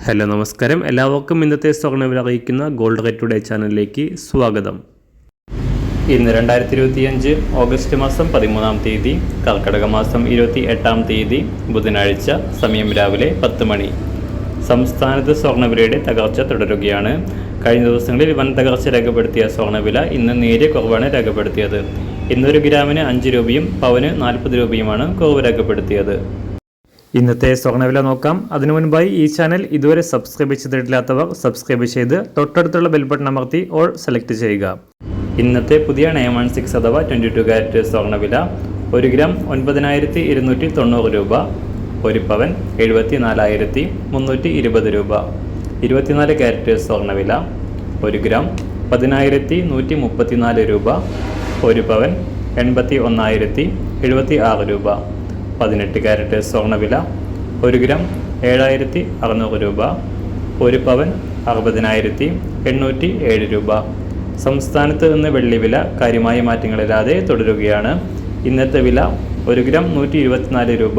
Hello നമസ്കാരം, എല്ലാവർക്കും ഇന്നത്തെ സ്വർണ്ണവില അറിയിക്കുന്ന ഗോൾഡ് റേറ്റ് ടുഡേ ചാനലിലേക്ക് സ്വാഗതം. ഇന്ന് 2025 ഓഗസ്റ്റ് മാസം 13-ാം തീയതി, കർക്കിടക മാസം 28-ാം തീയതി ബുധനാഴ്ച, സമയം രാവിലെ 10 മണി. സംസ്ഥാനത്ത് സ്വർണ്ണവിലയുടെ തകർച്ച തുടരുകയാണ്. കഴിഞ്ഞ ദിവസങ്ങളിൽ വൻ തകർച്ച രേഖപ്പെടുത്തിയ സ്വർണ്ണവില ഇന്ന് നേരിയ കുറവാണ് രേഖപ്പെടുത്തിയത്. ഇന്നൊരു ഗ്രാമിന് 5 രൂപയും പവന് 40 രൂപയുമാണ് കുറവ് രേഖപ്പെടുത്തിയത്. ഇന്നത്തെ സ്വർണ്ണവില നോക്കാം. അതിനു മുൻപായി ഈ ചാനൽ ഇതുവരെ സബ്സ്ക്രൈബ് ചെയ്തിട്ടില്ലാത്തവർ സബ്സ്ക്രൈബ് ചെയ്ത് തൊട്ടടുത്തുള്ള ബെൽ ബട്ടൺ അമർത്തി ഓൾ സെലക്ട് ചെയ്യുക. ഇന്നത്തെ പുതിയ 916 അഥവാ 22 കാരറ്റ് സ്വർണ്ണവില 1 ഗ്രാം 9290 രൂപ, 1 പവൻ 74,320 രൂപ. 24 കാരറ്റ് സ്വർണ്ണവില 1 ഗ്രാം 10,134 രൂപ, 1 പവൻ 81,076 രൂപ. 18 കാരറ്റ് സ്വർണ്ണവില 1 ഗ്രാം 7,600 രൂപ, 1 പവൻ 60,807 രൂപ. സംസ്ഥാനത്ത് നിന്ന് വെള്ളിവില കാര്യമായ മാറ്റങ്ങളില്ലാതെ തുടരുകയാണ്. ഇന്നത്തെ വില 1 ഗ്രാം 124 രൂപ,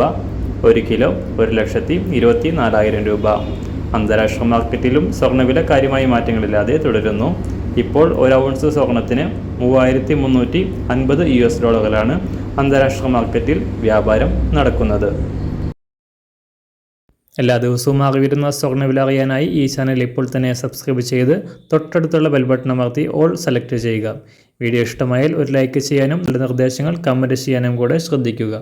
1 കിലോ 1,24,000 രൂപ. അന്താരാഷ്ട്ര മാർക്കറ്റിലും സ്വർണ്ണവില കാര്യമായ മാറ്റങ്ങളില്ലാതെ തുടരുന്നു. ഇപ്പോൾ 1 ഔൺസ് സ്വർണത്തിന് $3,350 അന്താരാഷ്ട്ര മാർക്കറ്റിൽ വ്യാപാരം നടക്കുന്നത്. എല്ലാ ദിവസവും അറിവിരുന്ന സ്വർണ്ണവില അറിയാനായി ഈ ചാനൽ ഇപ്പോൾ തന്നെ സബ്സ്ക്രൈബ് ചെയ്ത് തൊട്ടടുത്തുള്ള ബെൽ ബട്ടൺ അമർത്തി ഓൾ സെലക്ട് ചെയ്യുക. വീഡിയോ ഇഷ്ടമായാൽ ഒരു ലൈക്ക് ചെയ്യാനും നല്ല നിർദ്ദേശങ്ങൾ കമൻറ്റ് ചെയ്യാനും കൂടെ ശ്രദ്ധിക്കുക.